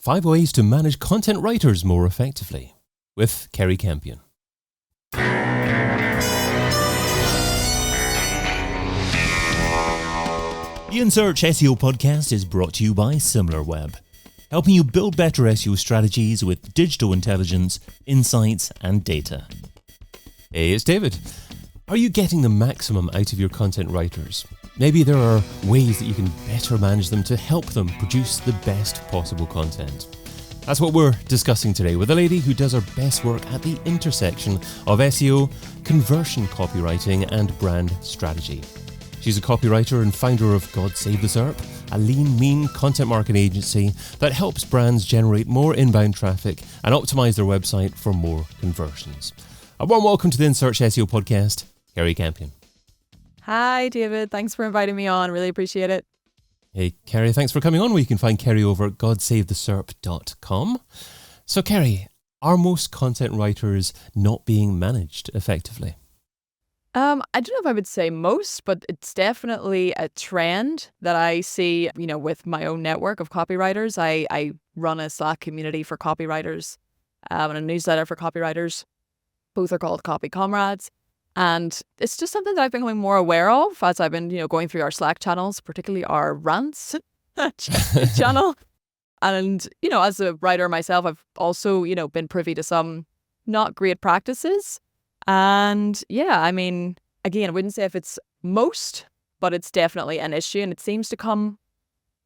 5 Ways to Manage Content Writers More Effectively with Kerry Campion. The In Search SEO Podcast is brought to you by Similarweb, helping you build better SEO strategies with digital intelligence, insights, and data. Hey, it's David. Are you getting the maximum out of your content writers? Maybe there are ways that you can better manage them to help them produce the best possible content. That's what we're discussing today with a lady who does her best work at the intersection of SEO, conversion copywriting, and brand strategy. She's a copywriter and founder of God Save the SERP, a lean, mean content marketing agency that helps brands generate more inbound traffic and optimize their website for more conversions. A warm welcome to the In Search SEO Podcast, Kerry Campion. Hi, David. Thanks for inviting me on. Really appreciate it. Hey, Kerry, thanks for coming on. You can find Kerry over at godsavetheserp.com. So, Kerry, are most content writers not being managed effectively? I don't know if I would say most, but it's definitely a trend that I see, with my own network of copywriters. I run a Slack community for copywriters and a newsletter for copywriters. Both are called Copy Comrades. And it's just something that I've been becoming more aware of as I've been, going through our Slack channels, particularly our rants channel. And, as a writer myself, I've also, been privy to some not great practices. And yeah, I mean, again, I wouldn't say if it's most, but it's definitely an issue. And it seems to come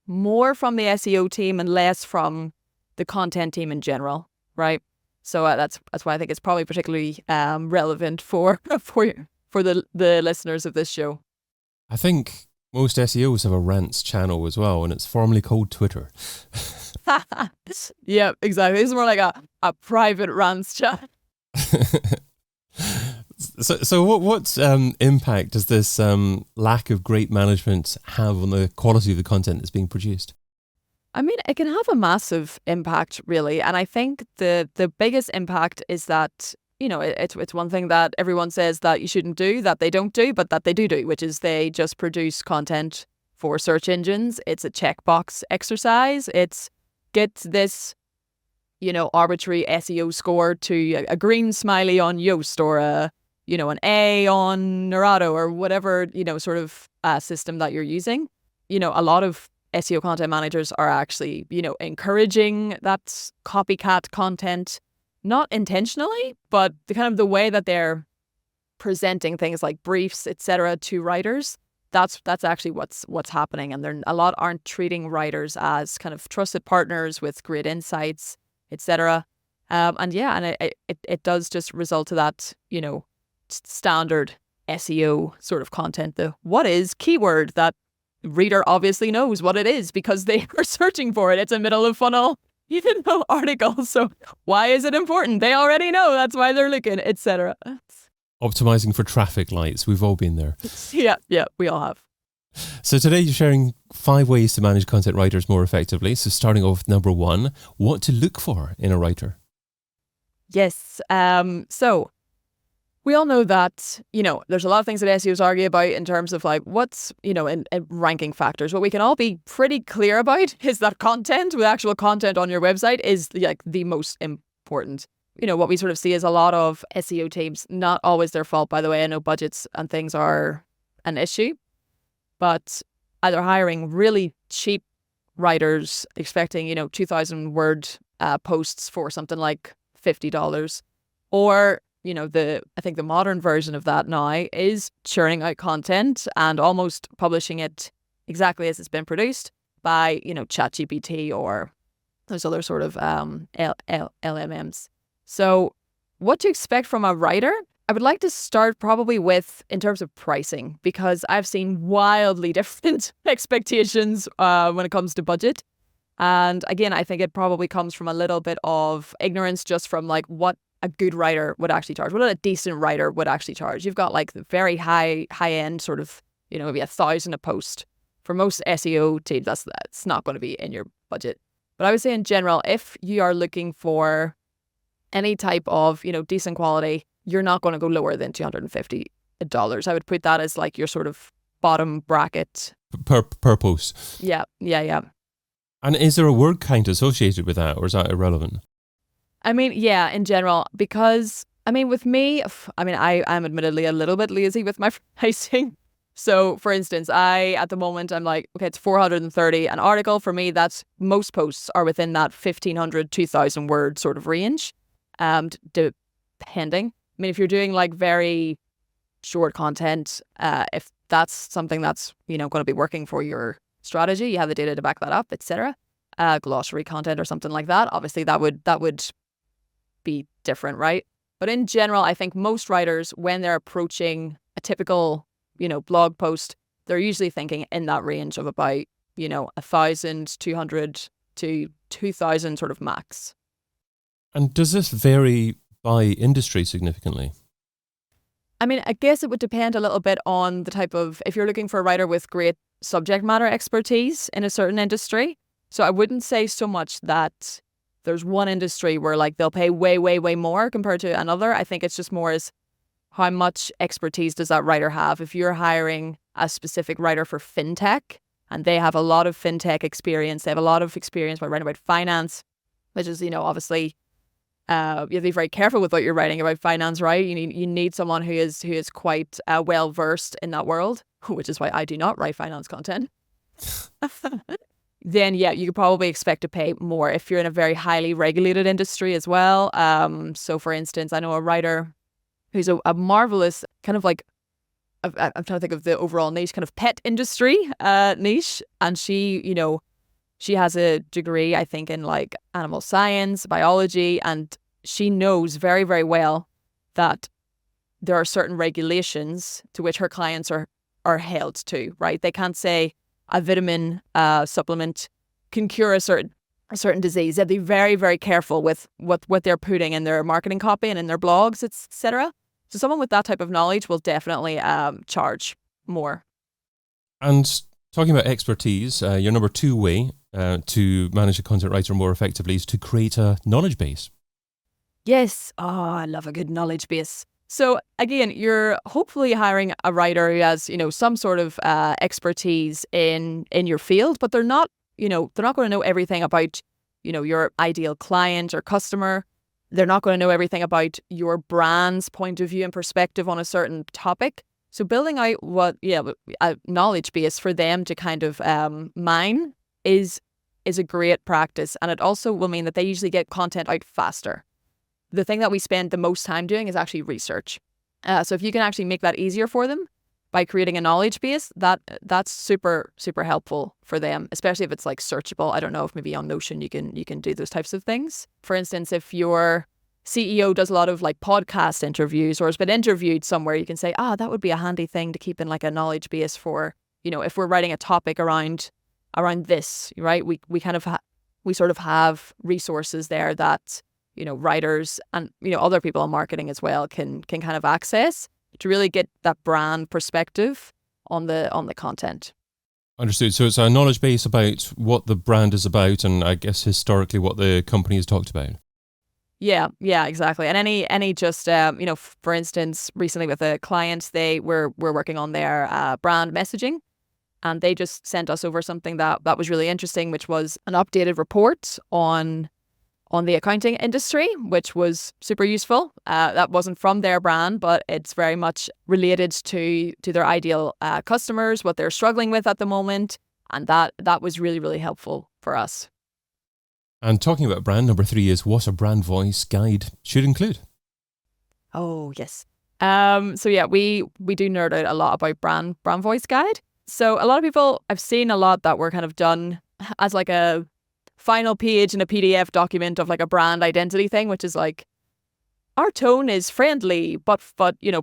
more from the SEO team and less from the content team in general, right? So that's why I think it's probably particularly relevant for the listeners of this show. I think most SEOs have a rants channel as well, and it's formerly called Twitter. Yeah, exactly. It's more like a private rants chat. So what impact does this lack of great management have on the quality of the content that's being produced? I mean, it can have a massive impact, really. And I think the biggest impact is that, it's one thing that everyone says that you shouldn't do, that they don't do, but that they do, which is they just produce content for search engines. It's a checkbox exercise. It's get this, arbitrary SEO score to a green smiley on Yoast or an A on Narado or whatever, sort of system that you're using. A lot of SEO content managers are actually, encouraging that copycat content, not intentionally, but the way that they're presenting things like briefs, etc., to writers. That's actually what's happening, and a lot aren't treating writers as kind of trusted partners with great insights, etc. It does just result to that, standard SEO sort of content. The what is keyword that reader obviously knows what it is because they are searching for it. It's a middle of funnel, article. So why is it important? They already know. That's why they're looking, etc. Optimizing for traffic lights. We've all been there. Yeah, we all have. So today you're sharing 5 ways to manage content writers more effectively. So starting off with number 1, what to look for in a writer. Yes. So we all know that, there's a lot of things that SEOs argue about in terms of what's, in ranking factors. What we can all be pretty clear about is that content, with actual content on your website, is the most important. What we sort of see is a lot of SEO teams, not always their fault, by the way. I know budgets and things are an issue, but either hiring really cheap writers, expecting, 2,000 word posts for something like $50, or I think the modern version of that now is churning out content and almost publishing it exactly as it's been produced by, ChatGPT or those other sort of LLMs. So what to expect from a writer? I would like to start probably with, in terms of pricing, because I've seen wildly different expectations when it comes to budget. And again, I think it probably comes from a little bit of ignorance just from what a good writer would actually charge, what a decent writer would actually charge. You've got the very high end sort of, maybe 1,000 a post. For most SEO teams, that's not going to be in your budget. But I would say in general, if you are looking for any type of, decent quality, you're not going to go lower than $250. I would put that as your sort of bottom bracket. Per post. Yeah. And is there a word count associated with that, or is that irrelevant? I mean, yeah, in general, because, I mean, with me, I'm admittedly a little bit lazy with my pricing. So, for instance, at the moment, I'm like, okay, it's 430 an article. For me, that's most posts are within that 1,500, 2,000 word sort of range, depending. I mean, if you're doing like very short content, if that's something that's, going to be working for your strategy, you have the data to back that up, etc. Glossary content or something like that, obviously that would be different, right? But in general, I think most writers, when they're approaching a typical blog post, they're usually thinking in that range of about 1,200 to 2,000 sort of max. And does this vary by industry significantly? I mean, I guess it would depend a little bit on the type of, if you're looking for a writer with great subject matter expertise in a certain industry. So I wouldn't say so much that there's one industry where like they'll pay way, way, way more compared to another. I think it's just more as how much expertise does that writer have? If you're hiring a specific writer for fintech and they have a lot of fintech experience, they have a lot of experience by writing about finance, which is, obviously, you have to be very careful with what you're writing about finance, right? You need someone who is quite well versed in that world, which is why I do not write finance content. Then, yeah, you could probably expect to pay more if you're in a very highly regulated industry as well. So, for instance, I know a writer who's a marvelous kind of like, I'm trying to think of the overall niche, kind of pet industry niche. And she, she has a degree, I think, in like animal science, biology, and she knows very, very well that there are certain regulations to which her clients are held to, right? They can't say a vitamin supplement can cure a certain disease. They have to be very, very careful with what they're putting in their marketing copy and in their blogs, etc. So someone with that type of knowledge will definitely charge more. And talking about expertise, your number 2 way to manage a content writer more effectively is to create a knowledge base. Yes. Oh, I love a good knowledge base. So again, you're hopefully hiring a writer who has, some sort of expertise in your field, but they're not going to know everything about, your ideal client or customer. They're not going to know everything about your brand's point of view and perspective on a certain topic. So building out a knowledge base for them to kind of mine is a great practice. And it also will mean that they usually get content out faster. The thing that we spend the most time doing is actually research. So if you can actually make that easier for them by creating a knowledge base, that's super, super helpful for them, especially if it's like searchable. I don't know if maybe on Notion you can do those types of things. For instance, if your CEO does a lot of like podcast interviews or has been interviewed somewhere, you can say, that would be a handy thing to keep in like a knowledge base for, if we're writing a topic around this, right? We kind of we sort of have resources there that writers and other people in marketing as well can kind of access to really get that brand perspective on the content. Understood. So it's a knowledge base about what the brand is about, and I guess historically what the company has talked about. Yeah, exactly. And any just for instance, recently with a client, we're working on their brand messaging, and they just sent us over something that was really interesting, which was an updated report on the accounting industry, which was super useful. That wasn't from their brand, but it's very much related to their ideal customers, what they're struggling with at the moment. And that was really, really helpful for us. And talking about brand, number 3 is what a brand voice guide should include. Oh, yes. So yeah, we do nerd out a lot about brand voice guide. So a lot of people, I've seen a lot that were kind of done as like a final page in a PDF document of like a brand identity thing, which is like, our tone is friendly, but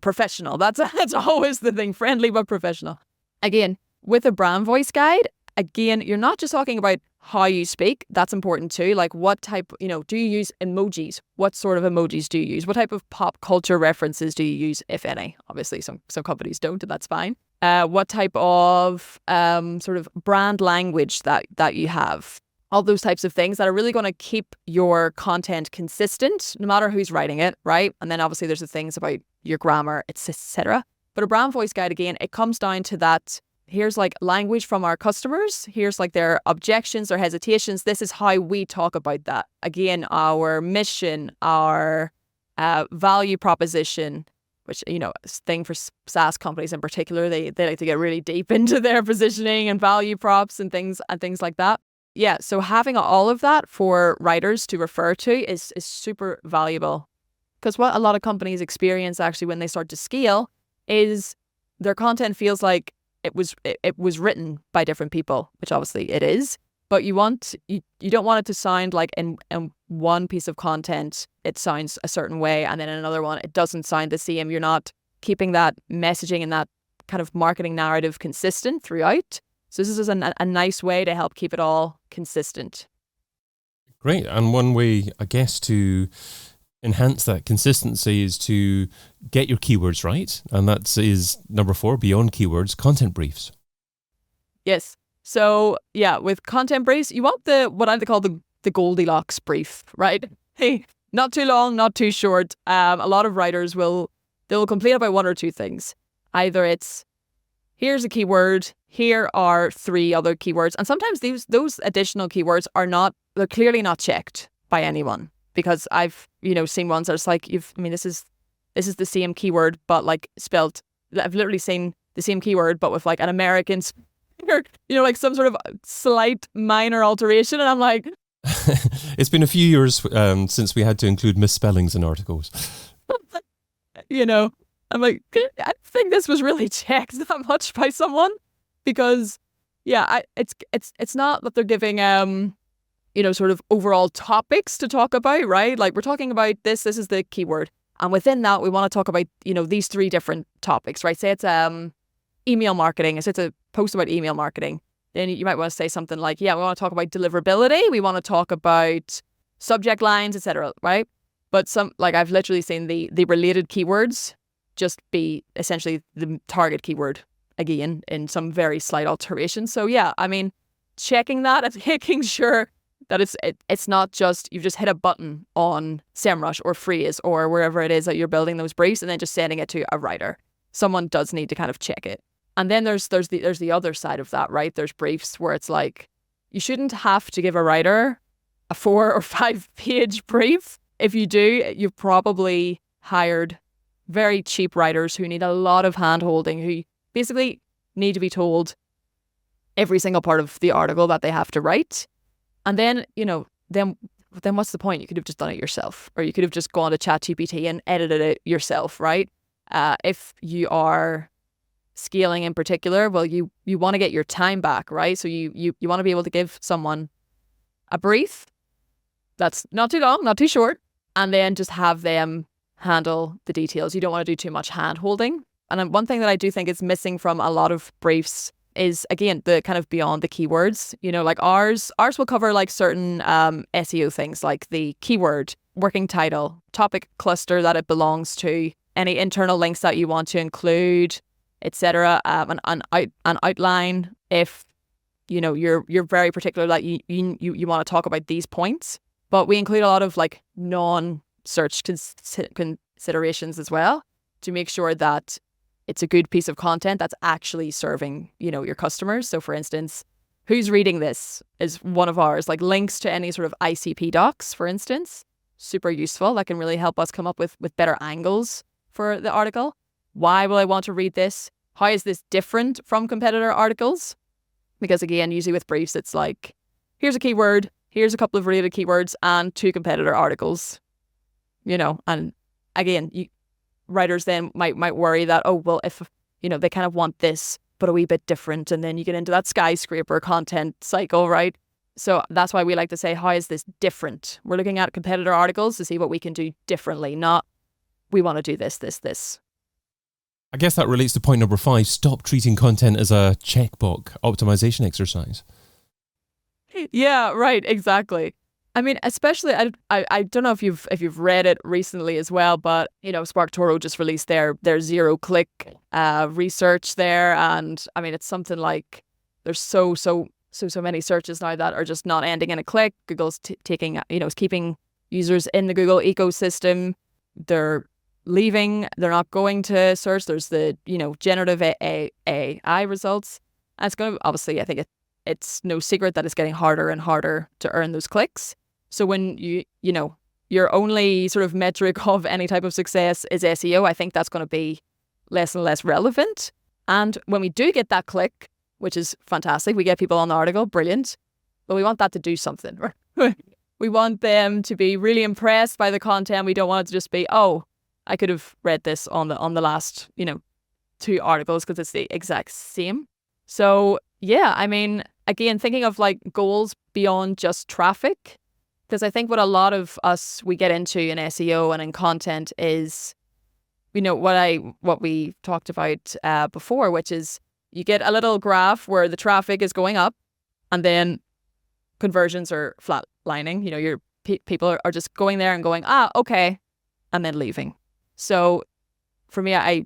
professional. That's always the thing, friendly, but professional. Again, with a brand voice guide, you're not just talking about how you speak. That's important too. Like what type, do you use emojis? What sort of emojis do you use? What type of pop culture references do you use, if any? Obviously, some companies don't, and that's fine. What type of sort of brand language that you have? All those types of things that are really going to keep your content consistent, no matter who's writing it, right? And then obviously there's the things about your grammar, etc. But a brand voice guide, again, it comes down to that here's like language from our customers. Here's like their objections, their hesitations. This is how we talk about that. Again, our mission, our value proposition, which, you know, thing for SaaS companies in particular, they like to get really deep into their positioning and value props and things like that. Yeah, so having all of that for writers to refer to is super valuable. Because what a lot of companies experience actually when they start to scale is their content feels like it was written by different people, which obviously it is. But you don't want it to sound like in one piece of content it sounds a certain way, and then in another one it doesn't sound the same. You're not keeping that messaging and that kind of marketing narrative consistent throughout. So this is a nice way to help keep it all consistent. Great. And one way, I guess, to enhance that consistency is to get your keywords right. And that is number 4, beyond keywords, content briefs. Yes. So yeah, with content briefs, you want what I call the Goldilocks brief, right? Hey, not too long, not too short. A lot of writers they'll complain about one or two things. Either it's, here's a keyword, here are 3 other keywords. And sometimes those additional keywords they're clearly not checked by anyone. Because I've, seen ones that's like, this is the same keyword, but like spelled, I've literally seen the same keyword, but with like an American, like some sort of slight minor alteration. And I'm like, it's been a few years since we had to include misspellings in articles. I'm like, I think this was really checked that much by someone, because it's not that they're giving, sort of overall topics to talk about, right? Like we're talking about this is the keyword. And within that, we want to talk about, these 3 different topics, right? Say it's email marketing. Say it's a post about email marketing. Then you might want to say something like, we want to talk about deliverability. We want to talk about subject lines, etc., right? But I've literally seen the related keywords just be essentially the target keyword again in some very slight alteration. So checking that and making sure that it's not just you've just hit a button on SEMrush or Phrase or wherever it is that you're building those briefs and then just sending it to a writer. Someone does need to kind of check it. And then there's the other side of that, right? There's briefs where it's like you shouldn't have to give a writer a 4 or 5 page brief. If you do, you've probably hired very cheap writers who need a lot of hand-holding, who basically need to be told every single part of the article that they have to write. And then, then what's the point? You could have just done it yourself, or you could have just gone to ChatGPT and edited it yourself, right? If you are scaling in particular, well, you want to get your time back, right? So you want to be able to give someone a brief that's not too long, not too short, and then just have them handle the details. You don't want to do too much hand holding. And one thing that I do think is missing from a lot of briefs is, again, the kind of beyond the keywords. Like ours will cover like certain SEO things, like the keyword, working title, topic cluster that it belongs to, any internal links that you want to include, etc. An outline if you're very particular that you want to talk about these points. But we include a lot of like non-search considerations as well to make sure that it's a good piece of content that's actually serving, your customers. So for instance, who's reading this is one of ours, like links to any sort of ICP docs, for instance, super useful. That can really help us come up with better angles for the article. Why will I want to read this? How is this different from competitor articles? Because again, usually with briefs, it's like, here's a keyword, here's a couple of related keywords and 2 competitor articles, and again, writers then might worry that, oh, well, if, they kind of want this, but a wee bit different. And then you get into that skyscraper content cycle, right? So that's why we like to say, how is this different? We're looking at competitor articles to see what we can do differently, not we want to do this. I guess that relates to point number 5, stop treating content as a checkbox optimization exercise. Yeah, right, exactly. I mean, especially, I don't know if you've read it recently as well, but SparkToro just released their 0-click research there, and I mean, it's something like there's so many searches now that are just not ending in a click. Google's taking is keeping users in the Google ecosystem. They're leaving. They're not going to search. There's the generative AI results. And it's going to, obviously, I think it's no secret that it's getting harder and harder to earn those clicks. So when you know, your only sort of metric of any type of success is SEO, I think that's going to be less and less relevant. And when we do get that click, which is fantastic, we get people on the article, brilliant. But we want that to do something. We want them to be really impressed by the content. We don't want it to just be, oh, I could have read this on the last, 2 articles because it's the exact same. So yeah, I mean, again, thinking of like goals beyond just traffic, because I think what a lot of us we get into in SEO and in content is, what we talked about before, which is you get a little graph where the traffic is going up and then conversions are flatlining. Your people are just going there and going, okay, and then leaving. So for me, I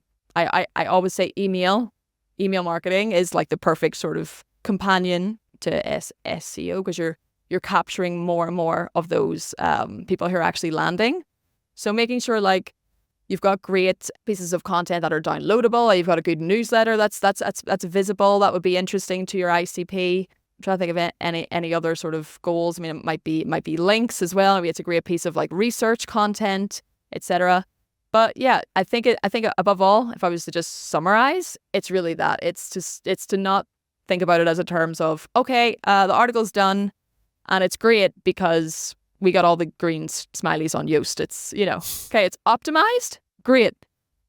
always say email marketing is like the perfect sort of companion to SEO, because you're capturing more and more of those people who are actually landing. So making sure like you've got great pieces of content that are downloadable, you've got a good newsletter that's visible, that would be interesting to your ICP. I'm trying to think of any other sort of goals. I mean, it might be links as well. Maybe it's a great piece of like research content, etc. But yeah, I think above all, if I was to just summarize, it's really that. It's to not think about it as in terms of, okay, the article's done and it's great because we got all the green smileys on Yoast. It's, okay, it's optimized, great.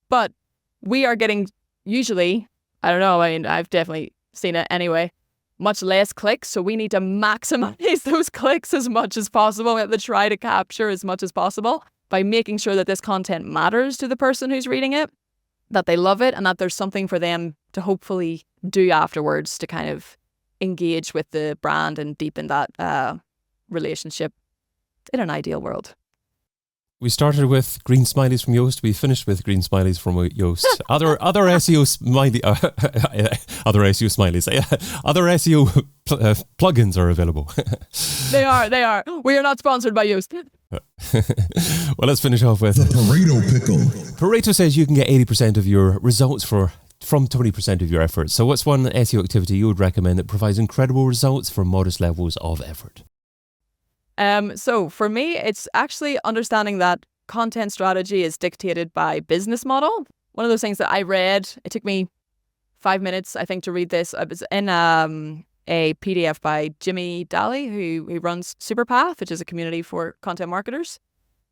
But we are getting usually, I don't know, I mean, I've definitely seen it anyway, much less clicks. So we need to maximize those clicks as much as possible. We have to try to capture as much as possible by making sure that this content matters to the person who's reading it, that they love it, and that there's something for them to hopefully do afterwards to kind of engage with the brand and deepen that relationship in an ideal world. We started with green smileys from Yoast. We finished with green smileys from Yoast. Other SEO smiley, other SEO smileys, other SEO plugins are available. They are. We are not sponsored by Yoast. Well, let's finish off with the Pareto pickle. Pareto says you can get 80% of your results from 20% of your effort. So what's one SEO activity you would recommend that provides incredible results for modest levels of effort? So for me, it's actually understanding that content strategy is dictated by business model. One of those things that I read, it took me 5 minutes, I think, to read this. It was in a PDF by Jimmy Daly, who runs Superpath, which is a community for content marketers.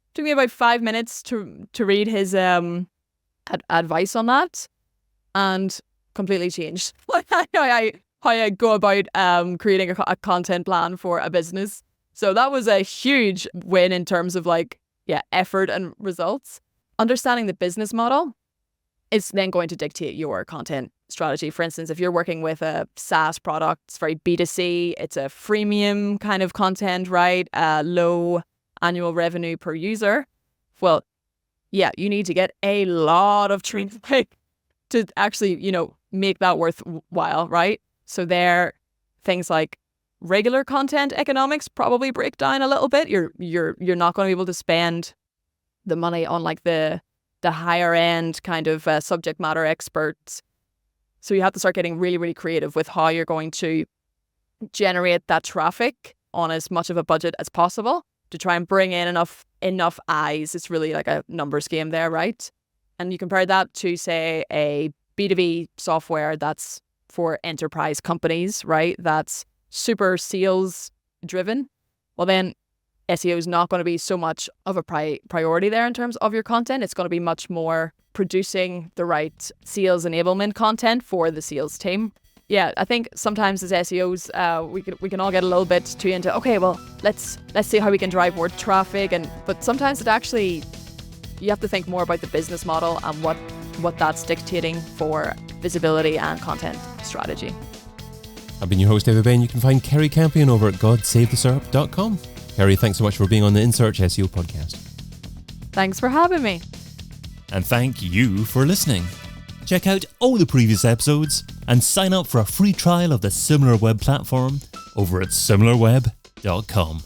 It took me about 5 minutes to read his advice on that, and completely changed how I go about creating a content plan for a business. So that was a huge win in terms of effort and results. Understanding the business model is then going to dictate your content strategy. For instance, if you're working with a SaaS product, it's very B2C, it's a freemium kind of content, right? Low annual revenue per user. Well, yeah, you need to get a lot of traffic to actually, make that worthwhile, right? So there, things like regular content economics probably break down a little bit. You're not going to be able to spend the money on the higher end kind of subject matter experts. So you have to start getting really, really creative with how you're going to generate that traffic on as much of a budget as possible to try and bring in enough eyes. It's really like a numbers game there, right? And you compare that to, say, a B2B software that's for enterprise companies, right? That's super sales driven. Well, then SEO is not going to be so much of a priority there in terms of your content. It's going to be much more producing the right sales enablement content for the sales team. Yeah, I think sometimes as SEOs, we can all get a little bit too into, okay, well, let's see how we can drive more traffic, but sometimes it actually, you have to think more about the business model and what that's dictating for visibility and content strategy. I've been your host, David Bain. You can find Kerry Campion over at GodSaveTheSERP.com. Kerry, thanks so much for being on the In Search SEO podcast. Thanks for having me. And thank you for listening. Check out all the previous episodes and sign up for a free trial of the Similarweb platform over at Similarweb.com.